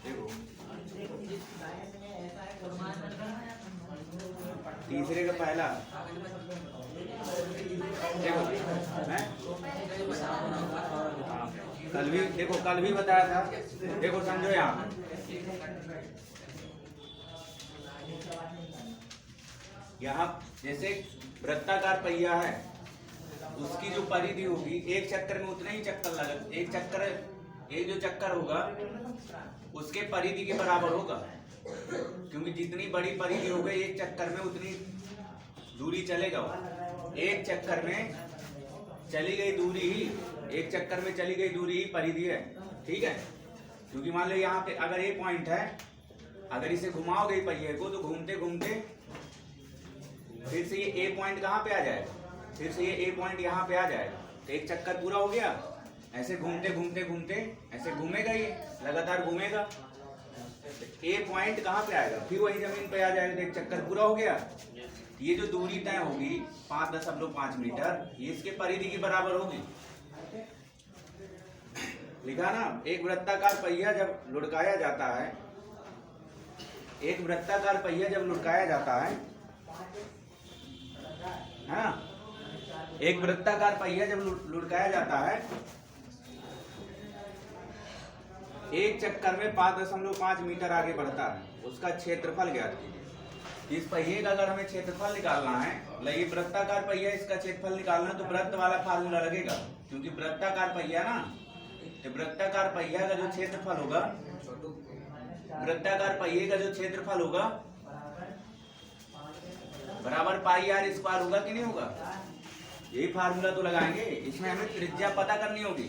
देखो तीसरे का पहला देखो हैं कल भी बताया था। देखो समझो यहाँ जैसे वृत्ताकार पहिया है, उसकी जो परिधि होगी एक चक्कर में उतने ही चक्कर लगा, एक जो चक्कर होगा उसके परिधि के बराबर होगा, क्योंकि जितनी बड़ी परिधि होगी एक चक्कर में उतनी दूरी चलेगा। एक चक्कर में चली गई दूरी ही परिधि है, ठीक है। क्योंकि मान लो यहाँ पे अगर ये पॉइंट है, अगर इसे घुमाओगे पहिए को तो घूमते घूमते फिर से ये ए पॉइंट कहाँ पे आ जाएगा, फिर से ये ए पॉइंट यहाँ पे आ जाएगा, तो एक चक्कर पूरा हो गया। ऐसे घूमते घूमते घूमते ऐसे घूमेगा, ये लगातार घूमेगा, ए पॉइंट कहाँ पे आएगा, फिर वही जमीन पे आ जाएगा, तो एक चक्कर पूरा हो गया। ये जो दूरी तय होगी 5.5 मीटर, ये इसके परिधि के बराबर होगी। लिखा ना, एक वृत्ताकार पहिया जब लुढ़काया जाता है, एक वृत्ताकार पहिया जब लुढ़काया जाता है ना, एक वृत्ताकार पहिया जब लुढ़काया जाता है, एक चक्कर में 5.5 मीटर आगे बढ़ता है, उसका क्षेत्रफल ज्ञात कीजिए। इस पहिए का अगर हमें क्षेत्रफल निकालना है, मतलब ये वृत्ताकार पहिया, इसका क्षेत्रफल निकालना है तो वृत्त वाला फार्मूला लगेगा, क्योंकि वृत्ताकार पहिया ना, तो वृत्ताकार पहिया का जो क्षेत्रफल होगा, वृत्ताकार पहिए का जो क्षेत्रफल होगा बराबर पाई आर स्क्वायर होगा कि नहीं होगा। यही फार्मूला तो लगाएंगे। इसमें हमें त्रिज्या पता करनी होगी,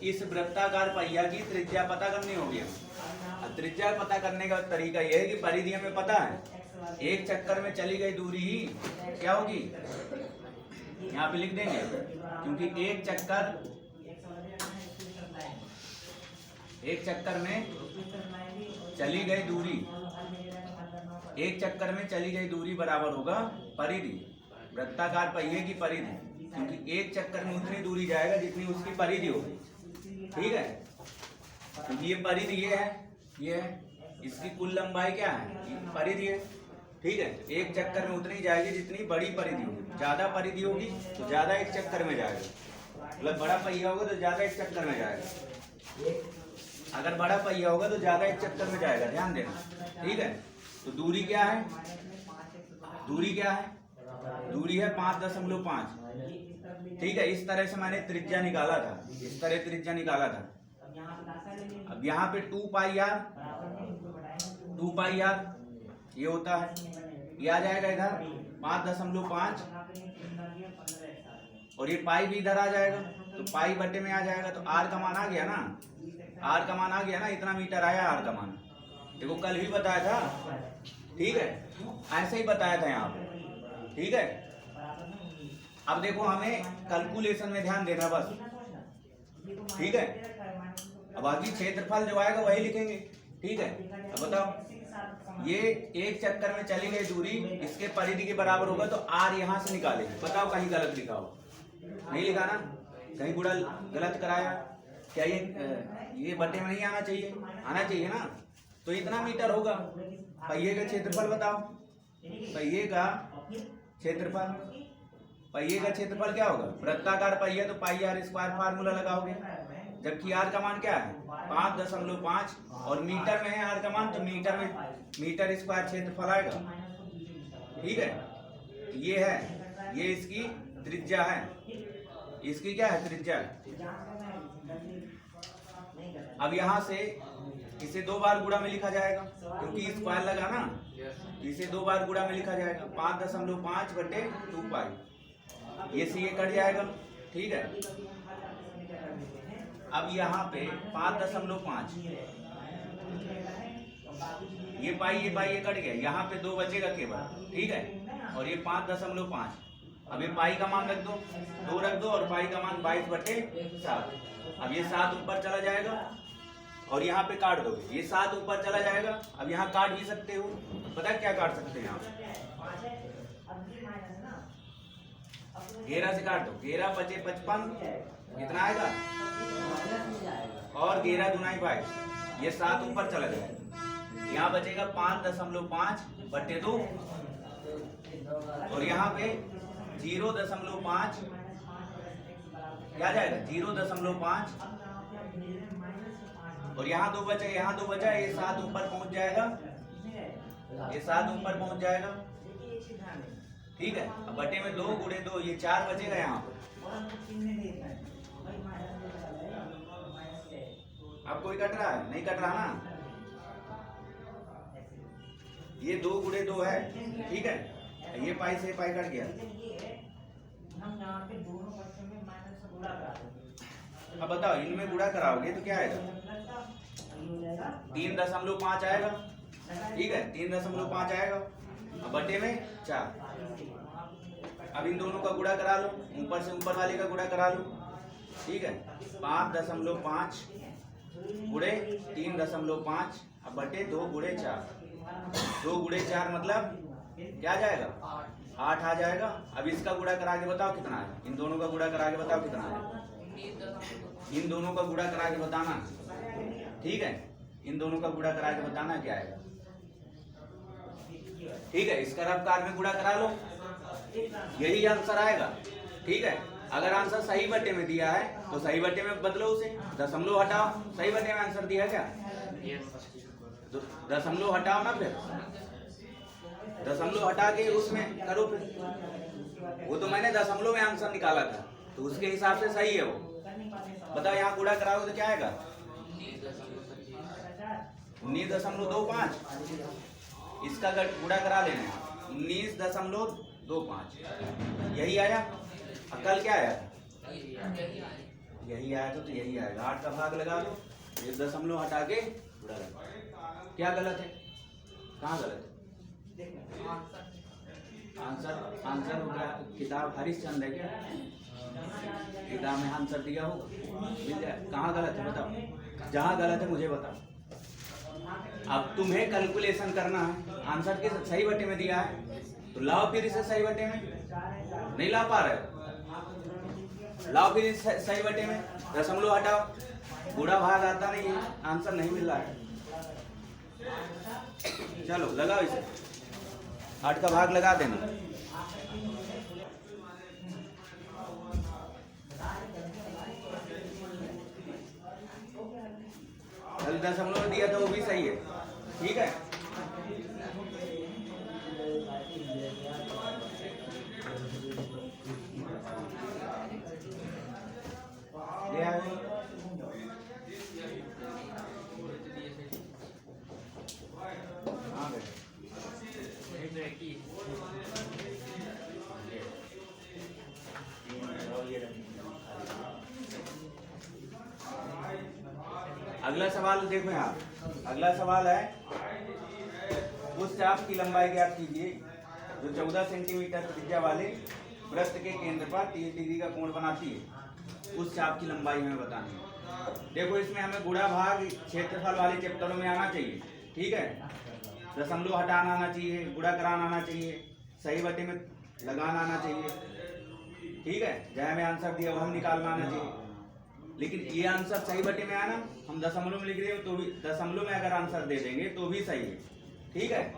इस वृत्ताकार पहिया की त्रिज्या पता करनी होगी। त्रिज्या पता करने का तरीका यह है कि परिधि हमें पता है, एक चक्कर में चली गई दूरी ही क्या होगी, यहाँ पे लिख देंगे, क्योंकि एक चक्कर में चली गई दूरी, एक चक्कर में चली गई दूरी बराबर होगा परिधि, वृत्ताकार पहिए की परिधि, क्योंकि एक चक्कर में उतनी दूरी जाएगा जितनी उसकी परिधि होगी, ठीक है। क्योंकि ये परिधि ये है, इसकी कुल लंबाई क्या है, परिधि है, ठीक है। एक चक्कर में उतनी जाएगी जितनी बड़ी परिधि होगी, ज्यादा परिधि होगी तो ज्यादा एक चक्कर में जाएगा, मतलब बड़ा पहिया होगा तो ज्यादा एक चक्कर में जाएगा, अगर बड़ा पहिया होगा तो ज्यादा एक चक्कर में जाएगा, ध्यान देना, ठीक है। तो दूरी क्या है, दूरी है 5.5, ठीक है। इस तरह से मैंने त्रिज्या निकाला था, इस तरह त्रिज्या निकाला था। अब यहाँ पे 2 पाई आर ये होता है, ये आ जाएगा इधर 5.5 और ये पाई भी इधर आ जाएगा, तो पाई बटे में आ जाएगा, तो आर का मान आ गया ना, इतना मीटर आया आर का मान। देखो कल भी बताया था, ठीक है, ऐसे ही बताया था यहाँ पे, ठीक है। अब देखो हमें कैलकुलेशन में ध्यान देना बस, ठीक है। अब बाकी क्षेत्रफल जो आएगा वही लिखेंगे, ठीक है। अब बताओ, ये एक चक्कर में चली गई दूरी इसके परिधि के बराबर होगा, तो आर यहाँ से निकालेंगे। बताओ कहीं गलत लिखा हो, नहीं लिखा ना, कहीं गुड़ा गलत कराया क्या, ये बटे में नहीं आना चाहिए ना, तो इतना मीटर होगा। पहिए का क्षेत्रफल बताओ, पहिए का क्षेत्रफल क्या होगा, वृत्ताकार पहिया तो पाई आर स्क्वायर फार्मूला लगाओगे, जबकि आर का मान क्या है 5.5 और मीटर में है आर का मान, तो मीटर स्क्वायर क्षेत्रफल आएगा, ठीक है। ये इसकी त्रिज्या है, इसकी क्या है त्रिज्या। अब यहाँ से इसे 2 बार गुणा में लिखा जाएगा, क्योंकि स्क्वायर लगा ना, इसे 2 बार गुणा में लिखा जाएगा, 5.5 बटे 2 पाई, ये से ये कट जाएगा, ठीक है। अब यहाँ पे 5.5, ये पाई ये कट गया, यहाँ पे 2 बचेगा केवल, ठीक है। और ये 5.5, अब ये पाई का मान रख दो, 2 रख दो, और पाई का मान 22/7। अब ये 7 ऊपर चला जाएगा और यहाँ पे काट दोगे, ये 7 ऊपर चला जाएगा। अब यहाँ काट भी सकते हो, पता है क्या काट सकते हैं यहाँ, 11 से काट दो, 11 बचे 55, कितना आएगा? और 11 दुनाई 22, ये 7 ऊपर चला गया, यहाँ बचेगा 5.5 बटे 2, और यहाँ पे 0.5 क्या जाएगा? 0.5, और यहाँ 2 बचा, यहाँ 2 बचा, ये 7 ऊपर पहुंच जाएगा, ये 7 ऊपर पहुंच जाएगा, ठीक है। अब बटे में 2 गुणे 2, ये 4 बचेगा यहाँ पर। अब कोई कट रहा है? नहीं कट रहा ना, ये 2 गुणे 2 है, ठीक है। ये पाई से पाई कट गया। अब बताओ, इनमें गुणा कराओगे तो क्या आएगा? 3.5 आएगा, ठीक है, 3.5 आएगा। अब बटे में 4, अब इन दोनों का गुणा करा लो, ऊपर से ऊपर वाले का गुणा करा लो, ठीक है। 5.5 गुणे 3.5, अब बटे 2 गुणे 4, 2 गुणे 4 मतलब क्या जाएगा? 8 आ जाएगा। अब इसका गुणा करा के बताओ कितना है, इन दोनों का गुणा करा के बताओ कितना है, इन दोनों का गुणा करा के बताना, ठीक है, इन दोनों का गुणा करा के बताना क्या आएगा, ठीक है। इसका रफ्तार में गुणा करा लो, यही आंसर आएगा, ठीक है। अगर आंसर सही बटे में दिया है तो सही बटे में बदलो उसे, दशमलव हटाओ, सही बटे में आंसर दिया क्या? दशमलव हटाओ ना, फिर दशमलव हटा के उसमें करो फिर। वो तो मैंने दशमलव में आंसर निकाला था, तो उसके हिसाब से सही है वो। बताओ यहाँ गुणा कराओगे तो क्या आएगा? 19.25, इसका गुणा करा लेना, 19.25, यही आया। कल क्या आया? यही आया था, तो यही आएगा। 8 का भाग लगा लो, 1 हटा के गुणा लगा। क्या गलत है? कहाँ गलत है? आंसर होगा, किताब हरिश्चंद्र है क्या? किताब में आंसर दिया होगा, मिल जाए। कहाँ गलत है बताओ, जहाँ गलत है मुझे बताओ। अब तुम्हें कैलकुलेशन करना है, आंसर किस सही बटे में दिया है तो लाओ फिर इसे सही बटे में, नहीं ला पा रहे, लाओ फिर इसे सही बटे में, दशमलव हटाओ, गुणा भाग आता नहीं है, आंसर नहीं मिल रहा है। चलो लगाओ इसे, 8 का भाग लगा देना। दशमलव दिया था वो भी सही है, ठीक है। ले आए अगला सवाल देखो यहाँ, अगला सवाल है, उस चाप की लंबाई ज्ञात कीजिए जो 14 सेंटीमीटर त्रिज्या वाले वृत्त के केंद्र पर 30 डिग्री का कोण बनाती है। उस चाप की लंबाई हमें बतानी है। देखो इसमें हमें गुणा भाग क्षेत्रफल वाले चैप्टरों में आना चाहिए, ठीक है। दशमलव हटाना आना चाहिए, गुणा कराना आना चाहिए, सही बटे में लगाना आना चाहिए, ठीक है। जहाँ में आंसर दिया वो हम निकालना आना चाहिए। लेकिन ये आंसर सही बटे में आना, हम दशमलव में लिख रहे हो तो भी दशमलव में अगर आंसर दे देंगे तो भी सही है, ठीक है।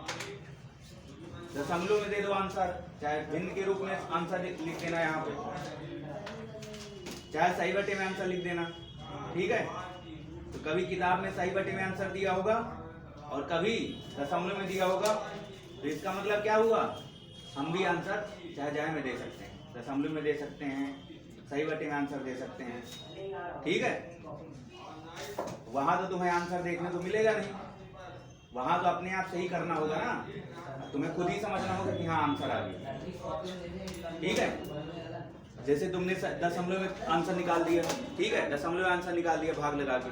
दशमलव में दे दो आंसर, चाहे भिन्न के रूप में आंसर लिख देना यहाँ पे, चाहे सही बटे में आंसर लिख देना, ठीक है। तो कभी किताब में सही बटे में आंसर दिया होगा और कभी दशमलव में दिया होगा, तो इसका मतलब क्या हुआ, हम भी आंसर चाहे जाए में दे सकते हैं, दशमलव में दे सकते हैं, सही बटे में आंसर दे सकते हैं, ठीक है। वहां तो तुम्हें आंसर देखने को मिलेगा नहीं, वहां तो अपने आप सही करना होगा ना, तुम्हें खुद ही समझना होगा कि हाँ आंसर आ गया, ठीक है। जैसे तुमने दशमलव में आंसर निकाल दिया, ठीक है, दशमलव में आंसर निकाल दिया भाग लगा के,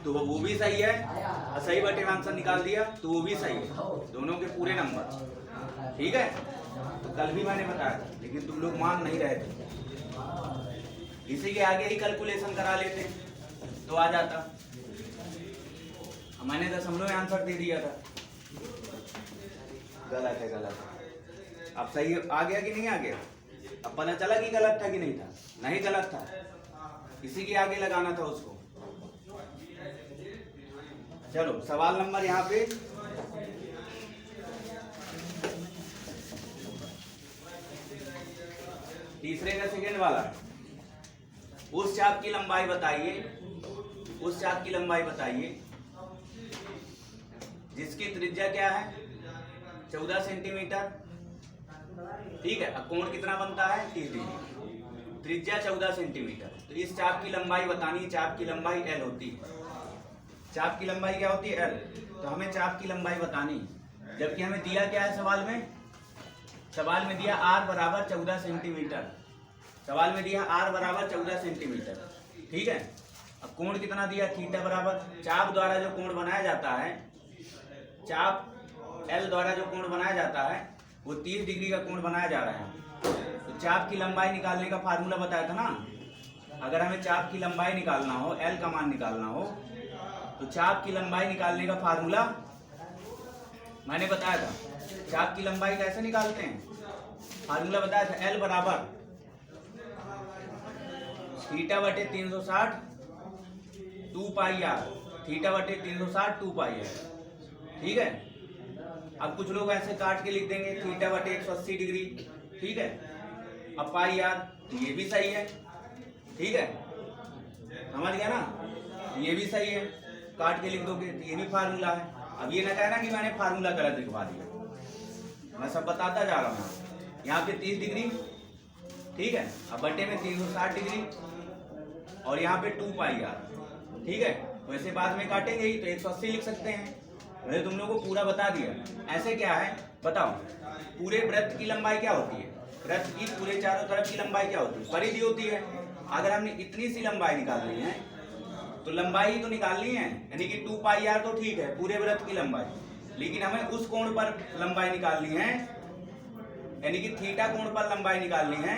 तो वो भी सही है, और सही बटे में आंसर निकाल दिया तो वो भी सही है, दोनों के पूरे नंबर, ठीक है। तो कल भी मैंने बताया था, लेकिन तुम लोग मान नहीं रहे थे। इसी के आगे ही कैलकुलेशन करा लेते तो आ जाता, मैंने दशमलव में आंसर दे दिया था। गलत है, गलत है। अब सही आ गया कि नहीं आ गया? अब पता चला कि गलत था कि नहीं था? नहीं गलत था, इसी के आगे लगाना था उसको। चलो सवाल नंबर यहाँ पे तीसरे का सेकेंड वाला, उस चाप की लंबाई बताइए, उस चाप की लंबाई बताइए जिसकी त्रिज्या क्या है 14 सेंटीमीटर। ठीक है, अब कोण कितना बनता है 30 डिग्री, त्रिज्या 14 सेंटीमीटर। तो इस चाप की लंबाई बतानी है, चाप की लंबाई L होती है। चाप की लंबाई क्या होती है L, तो हमें चाप की लंबाई बतानी, जबकि हमें दिया क्या है सवाल में, सवाल में दिया R बराबर 14 सेंटीमीटर, सवाल में दिया R बराबर 14 सेंटीमीटर। ठीक है, अब कोण कितना दिया थीटा बराबर, चाप द्वारा जो कोण बनाया जाता है, चाप L द्वारा जो कोण बनाया जाता है वो 30 डिग्री का कोण बनाया जा रहा है। तो चाप की लंबाई निकालने का फार्मूला बताया था ना, अगर हमें चाप की लंबाई निकालना हो, L का मान निकालना हो, तो चाप की लंबाई निकालने का फार्मूला मैंने बताया था। चाप की लंबाई कैसे निकालते हैं, फार्मूला बताया था, L बराबर थीटा बटे 360 2 पाई r, थीटा बटे 360 2 पाई r। ठीक है, अब कुछ लोग ऐसे काट के लिख देंगे थीटा बटे 180 डिग्री। ठीक है, अब पाई r, तो ये भी सही है। ठीक है, समझ गया ना, ये भी सही है, काट के लिख दोगे तो ये भी फार्मूला है। अब ये ना कहना कि मैंने फार्मूला गलत लिखवा दिया, मैं सब बताता जा रहा हूँ। यहाँ पे 30 डिग्री, ठीक है, अब बटे में 360 डिग्री और यहाँ पे 2 पाई r। ठीक है, वैसे बाद में काटेंगे ही तो 180 लिख सकते हैं। मैंने तुम लोगों को पूरा बता दिया। ऐसे क्या है बताओ, पूरे वृत्त की लंबाई क्या होती है, वृत्त की पूरे चारों तरफ की लंबाई क्या होती है, परिधि होती है। अगर हमने इतनी सी लंबाई निकालनी है तो लंबाई ही तो निकालनी है, यानी कि 2 पाई r तो ठीक है पूरे वृत्त की लंबाई, लेकिन हमें उस कोण पर लंबाई निकालनी है, यानी कि थीटा कोण पर लंबाई निकालनी है।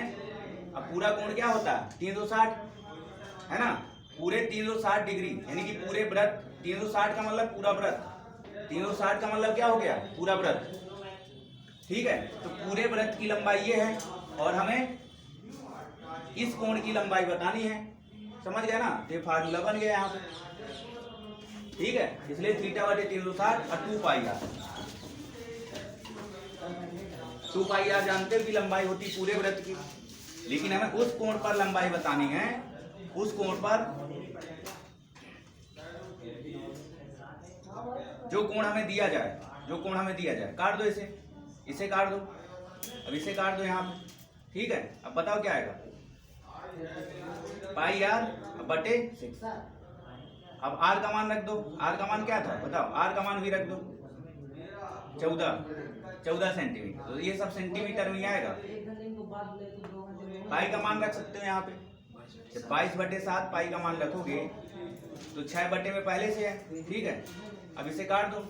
अब पूरा कोण क्या होता है 360, है ना, पूरे 360 डिग्री, यानी कि पूरे वृत्त 360 का मतलब पूरा वृत्त, 360 का मतलब क्या हो गया पूरा वृत्त। ठीक है, तो पूरे वृत्त की लंबाई ये है और हमें इस कोण की लंबाई बतानी है। समझ गया ना, ये फार्मूला बन गया यहाँ पे। ठीक है, इसलिए थीटा बटे 360 और 2 पाई r। 2 पाई r जानते हो कि लंबाई होती पूरे वृत्त की, लेकिन हमें उस कोण पर लंबाई बतानी है, उस कोण पर जो कोण हमें दिया जाए, जो कोण हमें दिया जाए। काट दो इसे, इसे काट दो, अब इसे काट दो यहाँ पे। ठीक है, अब बताओ क्या आएगा पाई r बटे 6। अब r का मान रख दो, r का मान क्या था बताओ, r का मान भी रख दो 14 सेंटीमीटर, तो ये सब सेंटीमीटर में ही आएगा। पाई का मान रख सकते हो यहाँ पे, जब 22 बटे 7 पाई का मान रखोगे तो 6 बटे में पहले से है। ठीक है, अब इसे काट दो,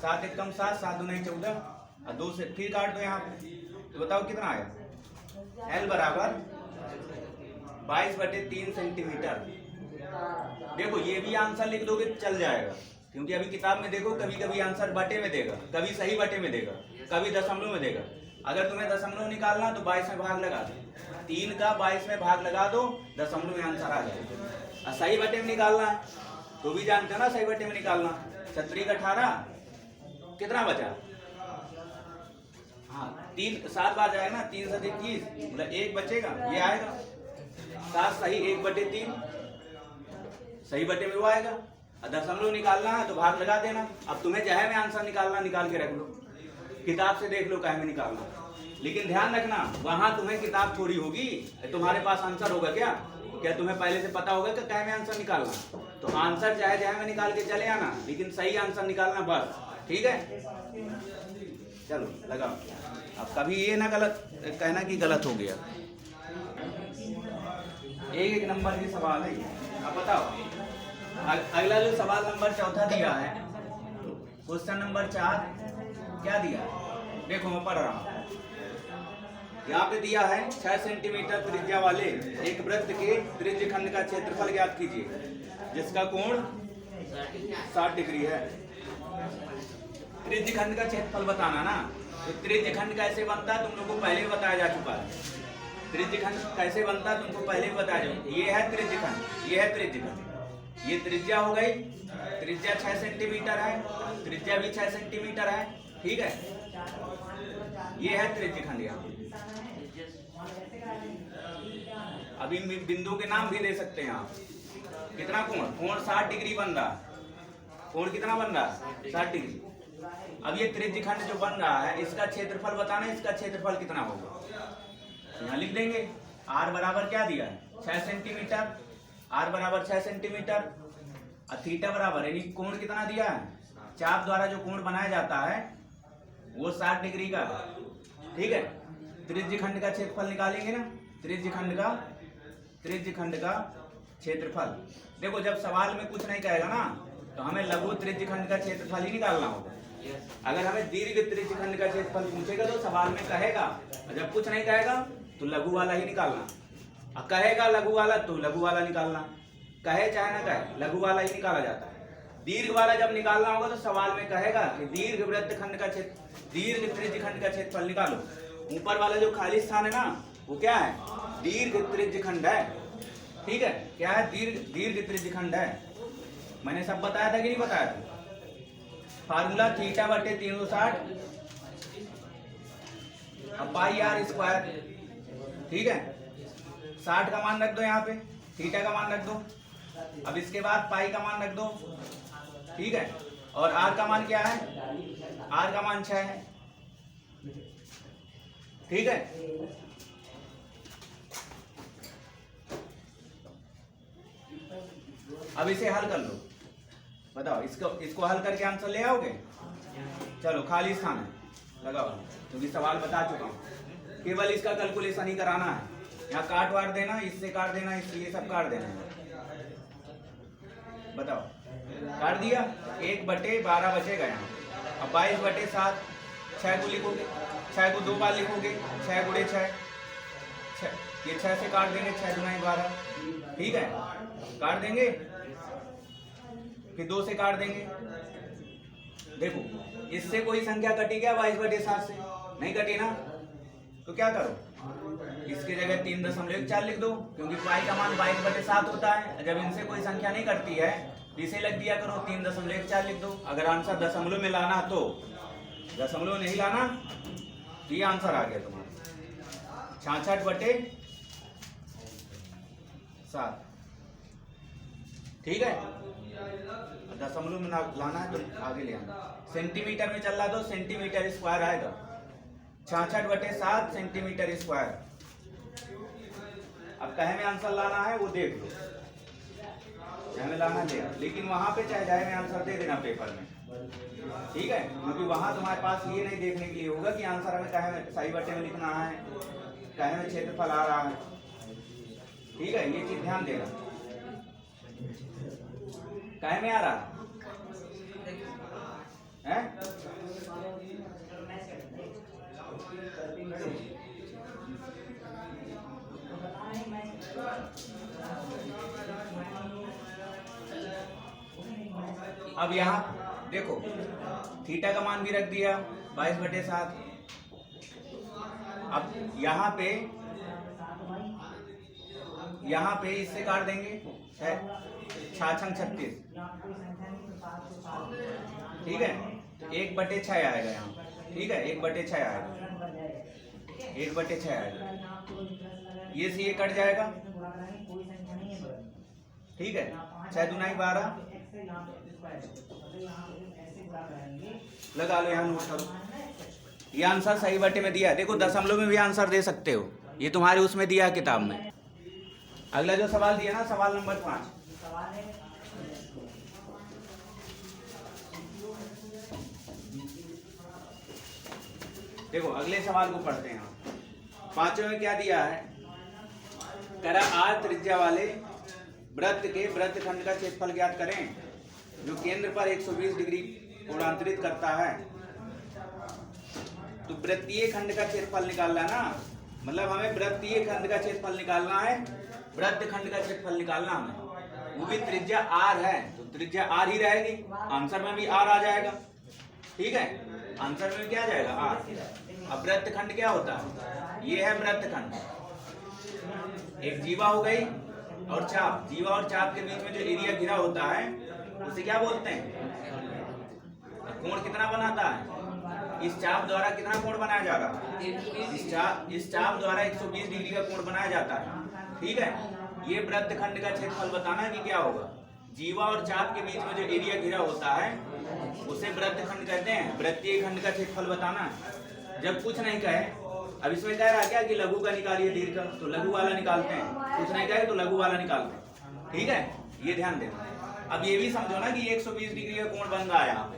7 एक कम 7, 7 दूनी 14 और 2 से फिर काट दो यहाँ पे, तो बताओ कितना आएगा। L बराबर 22 बटे 3 सेंटीमीटर। देखो ये भी आंसर लिख दोगे तो चल जाएगा, क्योंकि अभी किताब में देखो कभी कभी आंसर बटे में देगा, कभी सही बटे में देगा, कभी दशमलव में देगा। अगर तुम्हें दशमलव निकालना तो 22 में भाग लगा दो, 3 का 22 में भाग लगा दो, दशमलव में आंसर आ जाएगा। और सही बटे में निकालना है तो भी जानते हो ना, सही बटे में निकालना 36 का 18 कितना बचा, हाँ 3 7 बार जाएगा ना, 3 से 21 मतलब 1 बचेगा, ये आएगा 7 सही 1 बटे 3 सही बटे में वो आएगा। और दशमलव निकालना है तो भाग लगा देना। अब तुम्हें चाहे में आंसर निकालना निकाल के रख लो, किताब से देख लो काहे में निकालना, लेकिन ध्यान रखना वहां तुम्हें किताब थोड़ी होगी, तुम्हारे पास आंसर होगा क्या तुम्हें पहले से पता होगा कि काहे में आंसर निकालना, तो आंसर चाहे चाहे में निकाल के चले आना, लेकिन सही आंसर निकालना बस। ठीक है, चलो लगाओ। अब कभी ये ना गलत कहना कि गलत हो गया। एक नंबर के सवाल है। अब बताओ अगला जो सवाल नंबर 4 दिया है, क्वेश्चन नंबर 4 क्या दिया है? देखो मैं पढ़ रहा हूँ, यहाँ पे दिया है 6 सेंटीमीटर त्रिज्या वाले एक वृत्त के त्रिज्य खंड का क्षेत्रफल ज्ञात कीजिए जिसका कोण 60 डिग्री है। त्रिज्य खंड का क्षेत्रफल बताना ना, तो त्रिज्य खंड कैसे बनता है तुम लोगों को पहले ही बताया जा चुका है। त्रिज्यखंड कैसे बनता है तुमको पहले भी बता दूं। ये है त्रिज्यखंड, ये है त्रिज्यखंड। ये त्रिज्या हो गई, त्रिज्या 6 सेंटीमीटर है, त्रिज्या भी 6 सेंटीमीटर है, ठीक है। ये है त्रिज्यखंड। यहाँ अभी बिंदु के नाम भी दे सकते हैं आप। कितना कोण, कोण 60 डिग्री बन रहा है। कोण कितना बन रहा है? 60 डिग्री। अब ये त्रिज्यखंड जो बन रहा है इसका क्षेत्रफल बताना है, इसका क्षेत्रफल कितना होगा। यहाँ लिख देंगे r बराबर क्या दिया है 6 सेंटीमीटर, r बराबर 6 सेंटीमीटर और थीटा बराबर यानी कोण कितना दिया है, चाप द्वारा जो कोण बनाया जाता है वो 60 डिग्री का, ठीक है। त्रिज्यखंड का क्षेत्रफल निकालेंगे ना, त्रिज्यखंड का क्षेत्रफल। देखो जब सवाल में कुछ नहीं कहेगा ना तो हमें लघु त्रिज्यखंड का क्षेत्रफल ही निकालना होगा। अगर हमें दीर्घ त्रिज्यखंड का क्षेत्रफल पूछेगा तो सवाल में कहेगा, जब कुछ नहीं कहेगा तो लघु वाला ही निकालना, और कहेगा लघु वाला तो लघु वाला निकालना, कहे चाहे ना कहे लघु वाला ही निकाला जाता है। दीर्घ वाला जब निकालना होगा तो सवाल में कहेगा कि दीर्घ वृत्तखंड का दीर्घ त्रिज्यखंड का क्षेत्रफल निकालो। ऊपर वाला जो खाली स्थान है ना वो क्या है, दीर्घ त्रिज्यखंड है, ठीक है। क्या है, दीर्घ त्रिज्यखंड है। मैंने सब बताया था कि नहीं बताया था। फार्मूला थीटा बटे 360 अब पाई आर स्क्वायर, ठीक है। 60 का मान रख दो यहाँ पे, थीटा का मान रख दो, अब इसके बाद पाई का मान रख दो, ठीक है। और आर का मान क्या है, आर का मान 6 है, ठीक है। अब इसे हल कर लो, बताओ इसको हल करके आंसर ले आओगे। चलो खाली स्थान है लगाओ, क्योंकि सवाल बता चुका हूं, केवल इसका कैलकुलेशन ही कराना है। यहाँ काट वाट देना, इससे काट देना, इसलिए सब काट देना है। बताओ काट दिया, 1/12 बचेगा यहाँ। अब 22/7 6 को लिखोगे, 6 को 2 बार लिखोगे, 6 गुणे 6, ये 6 से काट देंगे, 6 दूना 12, ठीक है। काट देंगे, फिर 2 से काट देंगे। देखो इससे कोई संख्या कटी क्या 22/7 से, नहीं कटी ना, तो क्या करो, इसकी जगह 3.4 लिख दो, क्योंकि पाई का मान 22/7 होता है। जब इनसे कोई संख्या नहीं कटती है इसे लग दिया करो, 3.4 लिख दो। अगर आंसर दशमलव में लाना तो, दशमलव नहीं लाना तो ये आंसर आ गया तुम्हारा 66/7, ठीक है। दशमलव में लाना है तो आगे ले आना। सेंटीमीटर में चल रहा तो सेंटीमीटर स्क्वायर आएगा, 66/7 सेंटीमीटर स्क्वायर। अब कहे में आंसर लाना है वो देख लो, कहे में लाना ले, लेकिन वहां पे चाहे जाए में आंसर दे देना पेपर में, ठीक है। क्योंकि वहां तुम्हारे पास ये नहीं देखने के लिए होगा कि आंसर हमें कहे में सही बटे में लिखना है, कहे में क्षेत्रफल आ रहा है, ठीक है। ये चीज ध्यान देना, कहे में आ रहा है। अब यहाँ देखो थीटा का मान भी रख दिया 22/7। अब यहाँ पे इससे काट देंगे 6×36, ठीक है। 1/6 आएगा यहाँ, ठीक है, 1/6 आएगा, 1/6 आएगा। ये से ये कट जाएगा, ठीक है। 6 दूना 12, लगा लो यहाँ, नोट करो। ये आंसर सही बटे में दिया है। देखो दशमलव में भी आंसर दे सकते हो, ये तुम्हारे उसमें दिया है किताब में। अगला जो सवाल दिया ना, सवाल नंबर 5, देखो अगले सवाल को पढ़ते हैं। 5वें में क्या दिया है, कह रहा r त्रिज्या वाले वृत्त के वृत्तखंड का क्षेत्रफल ज्ञात करें जो केंद्र पर 120 डिग्री कोणांतरित करता है। तो वृत्तीय खंड का क्षेत्रफल निकालना है ना, मतलब हमें वृत्तीय खंड का क्षेत्रफल निकालना है, वृत्त खंड का क्षेत्रफल निकालना हमें, वो भी त्रिज्या r है तो त्रिज्या r ही रहेगी, आंसर में भी r आ जाएगा, ठीक है। आंसर में क्या जाएगा r। अब वृत्त खंड क्या होता है, ये है वृत्त खंड, एक जीवा हो गई और चाप। जीवा और चाप के बीच में जो एरिया घिरा होता है उसे क्या बोलते हैं? कोण कितना बनाता है? इस चाप द्वारा कितना कोण बनाया जाएगा? इस चाप द्वारा 120 डिग्री का कोण बनाया जाता है। ठीक है, ये वृत्तखंड का क्षेत्रफल बताना कि क्या होगा। जीवा और चाप के बीच में जो एरिया घिरा होता है उसे वृत्तखंड कहते हैं। वृत्तीय खंड का क्षेत्रफल बताना है। जब कुछ नहीं कहे, अब इसमें कह रहा क्या कि लघु का निकालिए दीर्घ का, तो लघु वाला निकालते हैं। कुछ नहीं कहे तो लघु वाला निकालते हैं। ठीक है, ये ध्यान देना। अब ये भी समझो ना कि 120 डिग्री का कोण बन रहा है यहाँ पे,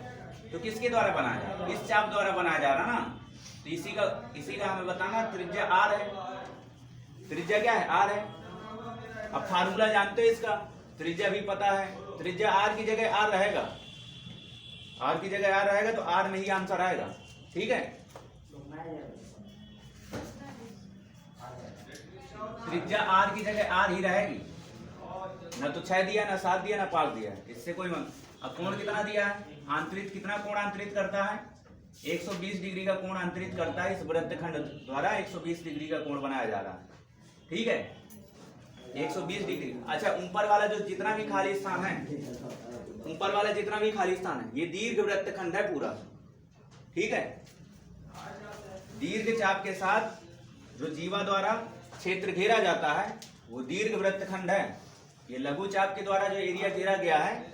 तो किसके द्वारा बनाया जा रहा है? इस चाप द्वारा बनाया जा रहा है ना। तो इसी का हमें बताना। त्रिज्या आर है। त्रिज्या क्या है? आर है। अब फार्मूला जानते हो इसका, त्रिज्या भी पता है। त्रिज्या आर की जगह आर रहेगा, आर की जगह आर रहेगा, तो आर में ही आंसर आएगा। ठीक है, त्रिज्या आर की जगह आर ही रहेगी। ना तो 6 दिया, ना 7 दिया, ना 5 दिया, इससे कोई अब कोण कितना दिया है? आंतरित कितना कोण आंतरित करता है? 120 डिग्री का कोण आंतरित करता है। इस वृत्तखंड द्वारा 120 डिग्री का कोण बनाया जा रहा है। ठीक है, 120 डिग्री। अच्छा, ऊपर वाला जो जितना भी खाली स्थान है, ऊपर वाला जितना भी खाली स्थान है, ये दीर्घ वृत्तखंड है पूरा। ठीक है, दीर्घ चाप के साथ जो जीवा द्वारा क्षेत्र घेरा जाता है वो दीर्घ वृत्तखंड है। ये लघु चाप के द्वारा जो एरिया घेरा गया है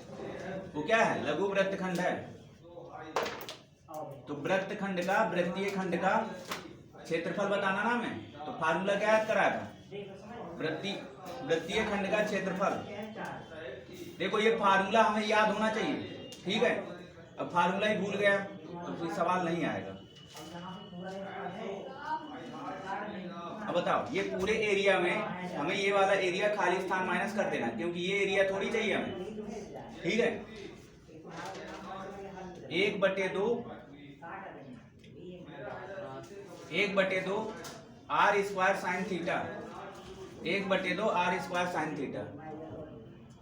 वो क्या है? लघु वृत्तखंड है। तो वृत्तखंड का, वृत्तीय खंड का क्षेत्रफल बताना ना हमें, तो फार्मूला क्या याद कराया था? वृत्तीय खंड का क्षेत्रफल। देखो, ये फार्मूला हमें याद होना चाहिए। ठीक है, अब फार्मूला ही भूल गया तो कोई सवाल नहीं आएगा। अब बताओ, ये पूरे एरिया में हमें ये वाला एरिया खाली स्थान माइनस कर देना, क्योंकि ये एरिया थोड़ी चाहिए हमें। ठीक है, 1/2 R square sine theta, 1/2 R square sine theta.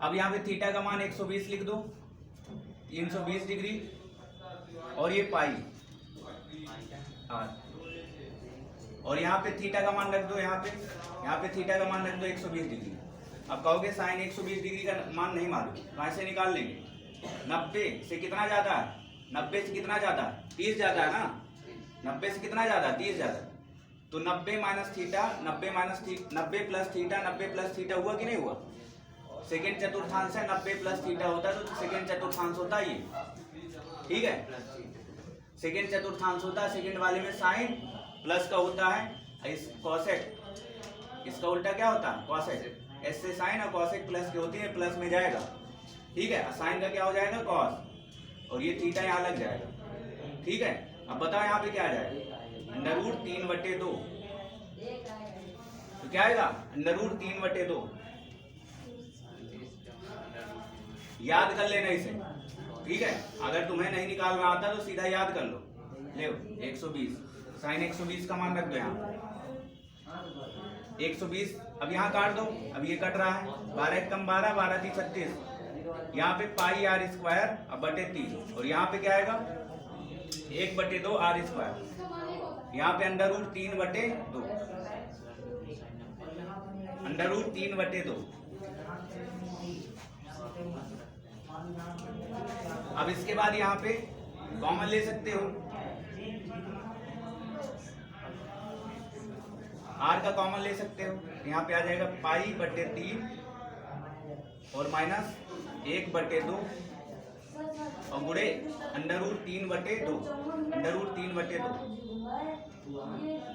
अब यहाँ पे थीटा का मान 120 लिख दो, 320 डिग्री, और ये पाई आर, और यहाँ पे थीटा का मान रख दो। यहाँ पे थीटा का मान रख दो 120 डिग्री। अब कहोगे साइन 120 डिग्री का मान नहीं मालूम, तो ऐसे निकाल लेंगे। 90 से कितना ज्यादा है? 90 से कितना ज्यादा? 30 ज्यादा है ना। 90 से कितना ज्यादा? 30 ज्यादा। तो 90 माइनस थीटा, 90 प्लस थीटा हुआ कि नहीं हुआ? सेकेंड चतुर्थांश है, 90 प्लस थीटा होता है तो सेकेंड चतुर्थांश होता है ये। ठीक है, सेकेंड चतुर्थांश होता है। सेकेंड वाले में साइन प्लस का होता है, इस कॉसेक, इसका उल्टा क्या होता है? कॉसेक। एस से साइन और कॉसेक प्लस की होती है, प्लस में जाएगा। ठीक है, साइन का क्या हो जाएगा? कॉस, और ये थीटा यहाँ लग जाएगा। ठीक है, अब बताओ यहाँ पे क्या आ जाएगा? √3/2। तो क्या आएगा? √3/2। याद कर लेना इसे। ठीक है, अगर तुम्हें नहीं निकालना आता तो सीधा याद कर लो। ले 120 साइन 120 का मान रख दो यहाँ 120। अब यहाँ काट दो, अब ये कट रहा है, 12 कम 12, 12 3 36। यहाँ पे पाई आर स्क्वायर अब बटे 3, और यहाँ पे क्या आएगा? 1/2 आर स्क्वायर। यहाँ पे √3/2, √3/2। अब इसके बाद यहाँ पे कॉमन ले सकते हो, आर का कॉमन ले सकते हो। यहाँ पे आ जाएगा π/3 और माइनस 1/2 और गुणे √3/2, √3/2।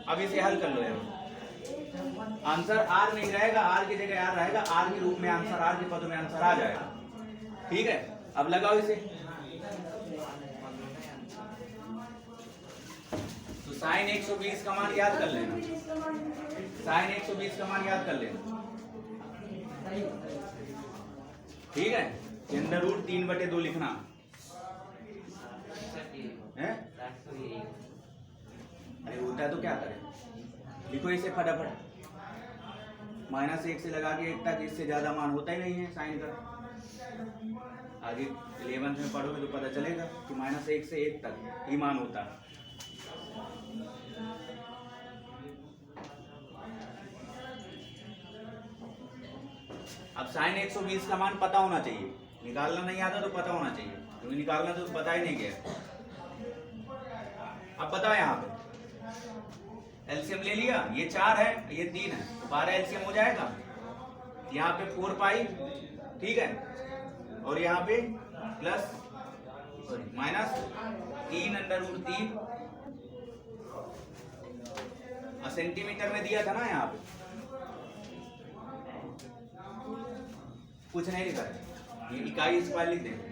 अब इसे हल कर लो यार। आंसर आर नहीं रहेगा, आर की जगह आर रहेगा, आर के रूप में आंसर, आर के पद में आंसर आ जाएगा। ठीक है, अब लगाओ इसे। तो साइन 120 का मान याद कर लेना, साइन 120 का मान याद कर लेना। ठीक है, √3/2 लिखना है। अरे होता है तो क्या करें, लिखो इसे फटाफट। -1 से लगा के 1 तक, इससे ज्यादा मान होता ही नहीं है साइन का। आगे 11th में पढ़ोगे तो पता चलेगा कि -1 से 1 तक ही मान होता है। अब साइन 120 का मान पता होना चाहिए, निकालना नहीं आता तो पता होना चाहिए, क्योंकि निकालना तो पता ही नहीं गया। अब बताओ यहाँ पे एलसीएम ले लिया, ये 4 है ये 3 है तो 12 एलसीएम हो जाएगा। यहाँ पे 4 पाई, ठीक है, और यहाँ पे प्लस माइनस 3√3 सेंटीमीटर में दिया था ना। यहाँ पे कुछ नहीं लिखा है, ये इकाई स्क्वायर लिख देंगे।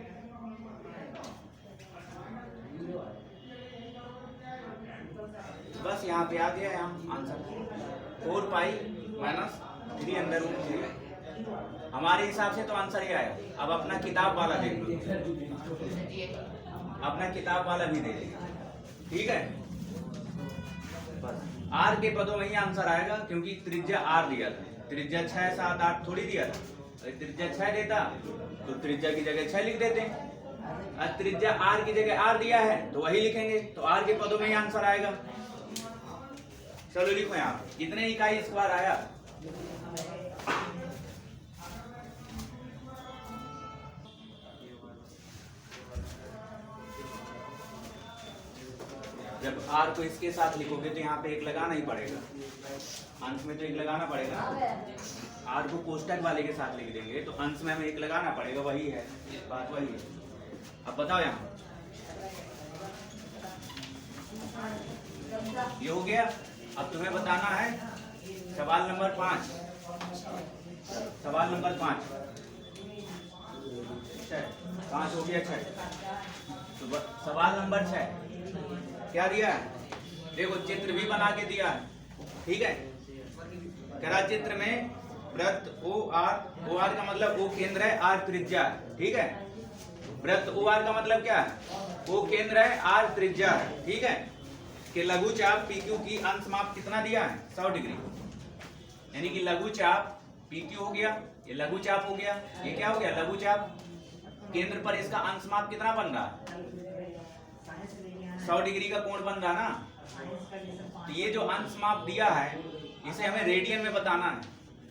बस यहाँ पे आ गया यहाँ आंसर 4 पाई माइनस 3√3। हमारे हिसाब से तो आंसर ये आया। अब अपना किताब वाला देख लो, अपना किताब वाला भी दे देगा, ठीक है। बस आर के पदों में ही आंसर आएगा, क्योंकि त्रिज्या आर दिया था, त्रिज्या 6 7 8 थोड़ी दिया था। त्रिज्या 6 देता तो त्रिज्या की जगह 6 लिख देते। और त्रिज्या आर की जगह आर दिया है तो वही लिखेंगे, तो आर के पदों में ही आंसर आएगा। चलो लिखो यहाँ कितने इकाई स्क्वायर आया। जब आर को इसके साथ लिखोगे तो यहाँ पे एक लगाना ही पड़ेगा, अंश में तो एक लगाना पड़ेगा। आर को कोष्टक वाले के साथ लिख देंगे तो अंश में हमें एक लगाना पड़ेगा, वही है बात, वही है। अब बताओ यहाँ ये हो गया। अब तुम्हें बताना है सवाल नंबर 5, सवाल नंबर 5 हो गया 6। तो सवाल नंबर 6 क्या दिया है, देखो चित्र भी बना के दिया है, ठीक है। करा चित्र में वृत्त ओ आर का मतलब ओ केंद्र है, आर त्रिज्या है, ठीक है। वृत्त ओ आर का मतलब क्या है, ओ केंद्र है, आर त्रिज्या है, ठीक है। कि लघु चाप PQ की अंश माप कितना दिया है 100 डिग्री, यानी कि लघु चाप PQ हो गया, ये लघु चाप हो गया, ये क्या हो गया लघु चाप। केंद्र पर इसका अंश माप कितना बन रहा है 100 डिग्री का कोण बन रहा ना। तो ये जो अंश माप दिया है इसे हमें रेडियन में बताना है,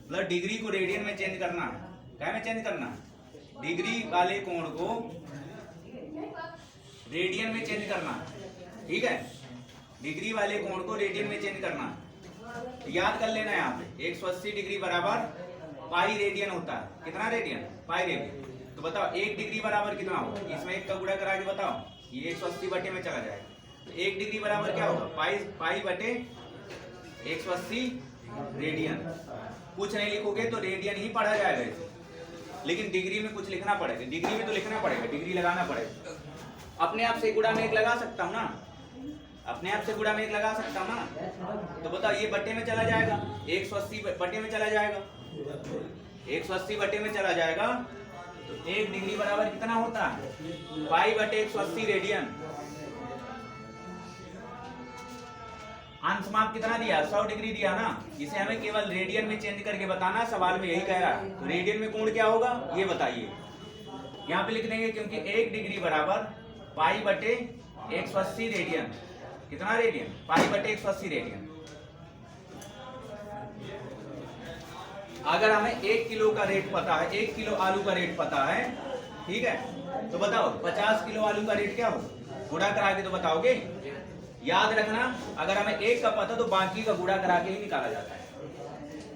मतलब डिग्री को रेडियन में चेंज करना है। क्या में चेंज करना है, डिग्री वाले कोण को रेडियन में चेंज करना है, ठीक है। डिग्री वाले कोण को रेडियन में चेंज करना है। तो याद कर लेना यहाँ पे 180 डिग्री बराबर पाई रेडियन होता है। कितना रेडियन, पाई रेडियन। तो बताओ 1 डिग्री बराबर कितना होगा, इसमें 1 का गुणा करा के बताओ, ये 180 बटे में चला जाएगा। तो 1 डिग्री बराबर क्या होगा, पाई बटे 180 रेडियन। कुछ नहीं लिखोगे तो रेडियन ही पढ़ा जाएगा इसे, लेकिन डिग्री में कुछ लिखना पड़ेगा, डिग्री में तो लिखना पड़ेगा, डिग्री लगाना पड़ेगा। अपने आप से गुणा में 1 लगा सकता हूँ ना, अपने आप से गुणा में 1 लगा सकता हूँ ना। तो बताओ ये बटे में चला जाएगा, 180 बटे में चला जाएगा, 180 बटे में चला जाएगा। तो 1 डिग्री बराबर कितना होता है, पाई बटे 180 रेडियन। अंश माप कितना दिया 100 डिग्री दिया ना, इसे हमें केवल रेडियन में चेंज करके बताना, सवाल में यही कह रहा है। तो रेडियन में कोण क्या होगा ये बताइए, यहाँ पे लिख देंगे, क्योंकि 1 डिग्री बराबर पाई बटे 180 रेडियन। कितना रेडियन, पाई बटे 180 रेडियन। अगर हमें 1 किलो का रेट पता है, 1 किलो आलू का रेट पता है, ठीक है, तो बताओ 50 किलो आलू का रेट क्या हो, गुणा करा के तो बताओगे। याद रखना, अगर हमें 1 का पता तो बाकी का गुणा करा के ही निकाला जाता है।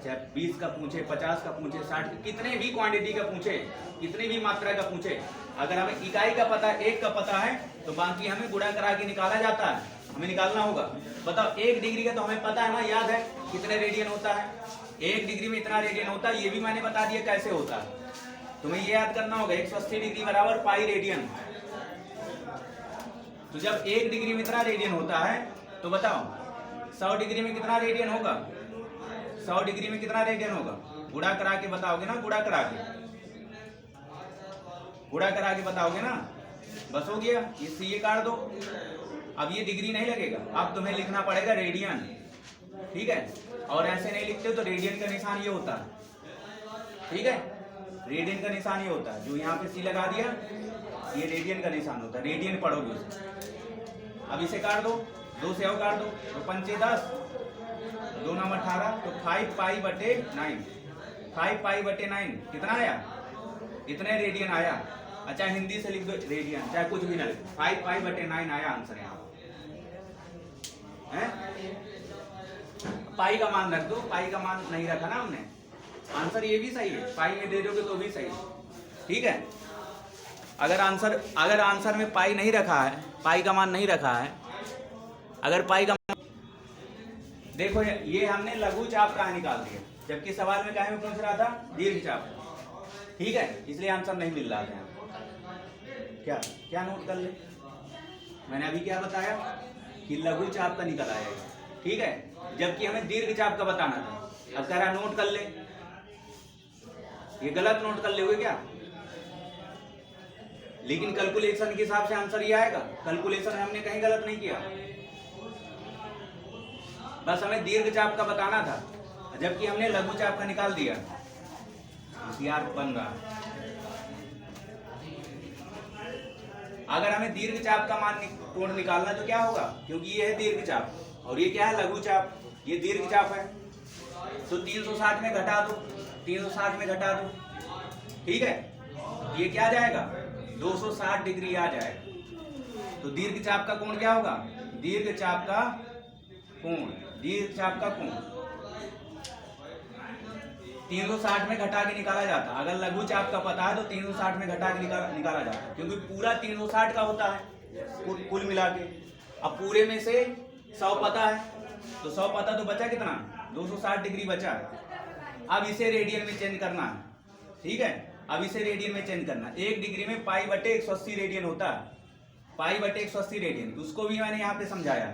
चाहे 20 का पूछे, 50 का पूछे, 60, कितने भी क्वांटिटी का पूछे, कितनी भी मात्रा का पूछे, अगर हमें इकाई का पता है, 1 का पता है, तो बाकी हमें गुणा करा के निकाला जाता है, हमें निकालना होगा। बताओ 1 डिग्री का तो हमें पता है ना, याद है कितने रेडियन होता है, 1 डिग्री में इतना रेडियन होता है, ये भी मैंने बता दिया कैसे होता है। तुम्हें ये याद करना होगा 180 डिग्री बराबर पाई रेडियन। तो जब 1 डिग्री में इतना रेडियन होता है तो बताओ 100 डिग्री में कितना रेडियन होगा, 100 डिग्री में कितना रेडियन होगा, गुणा करा के बताओगे ना, गुणा करा के बताओगे ना। बस हो गया, इससे ये काट दो। अब ये डिग्री नहीं लगेगा, अब तुम्हें लिखना पड़ेगा रेडियन, ठीक है। और ऐसे नहीं लिखते तो रेडियन का निशान ये होता है, ठीक है, रेडियन का निशान ये होता है। जो यहाँ पे सी लगा दिया ये रेडियन का निशान होता है, रेडियन पढ़ोगे उसे। अब इसे काट दो, 2 से और काट दो, तो 5 10, 2 9 18, तो 5 पाई बटे 9, 5 पाई बटे 9 कितना आया, इतने रेडियन आया। अच्छा हिंदी से लिख दो रेडियन, चाहे कुछ भी ना लिखो, 5 पाई बटे 9 आया आंसर यहाँ है। पाई का मान रख दो, पाई का मान नहीं रखा ना हमने, आंसर ये भी सही है, पाई में दे दोगे तो भी सही है, ठीक है। अगर आंसर में पाई नहीं रखा है, पाई का मान नहीं रखा है, अगर पाई का देखो ये हमने लघु चाप का निकाल दिया, जबकि सवाल में काहे में पूछ रहा था दीर्घ चाप, ठीक है, इसलिए आंसर नहीं मिल रहा था। क्या क्या नोट कर ले, मैंने अभी क्या बताया कि लघु चाप का निकल आया, ठीक है, जबकि हमें दीर्घ चाप का बताना था। अब कह रहा नोट कर ले, ये गलत नोट कर ले क्या, लेकिन कैलकुलेशन के हिसाब से आंसर ये आएगा, कैलकुलेशन हमने कहीं गलत नहीं किया, बस हमें दीर्घ चाप का बताना था, जबकि हमने लघु चाप का निकाल दिया। होशियार बन रहा, अगर हमें दीर्घ चाप का मान कोण निकालना तो क्या होगा, क्योंकि ये है दीर्घ चाप और ये क्या है लघु चाप, ये दीर्घ चाप है, तो 360 में घटा दो, 360 में घटा दो, ठीक है, ये क्या आ जाएगा 260 डिग्री आ जाएगा। तो दीर्घ चाप का कोण क्या होगा, दीर्घ चाप का कोण, दीर्घ चाप का कोण 360 में घटा के निकाला जाता, अगर लघु चाप का पता है तो 360 में घटा के निकाला जाता, क्योंकि पूरा 360 का होता है कुल मिला के। अब पूरे में से 100 पता है, तो 100 पता तो बचा कितना 260 डिग्री बचा। अब इसे रेडियन में चेंज करना है, ठीक है, अब इसे रेडियन में चेंज करना, 1 डिग्री में पाई बटे 180 रेडियन होता है, पाई बटे 180 रेडियन, उसको भी मैंने यहाँ पे समझाया।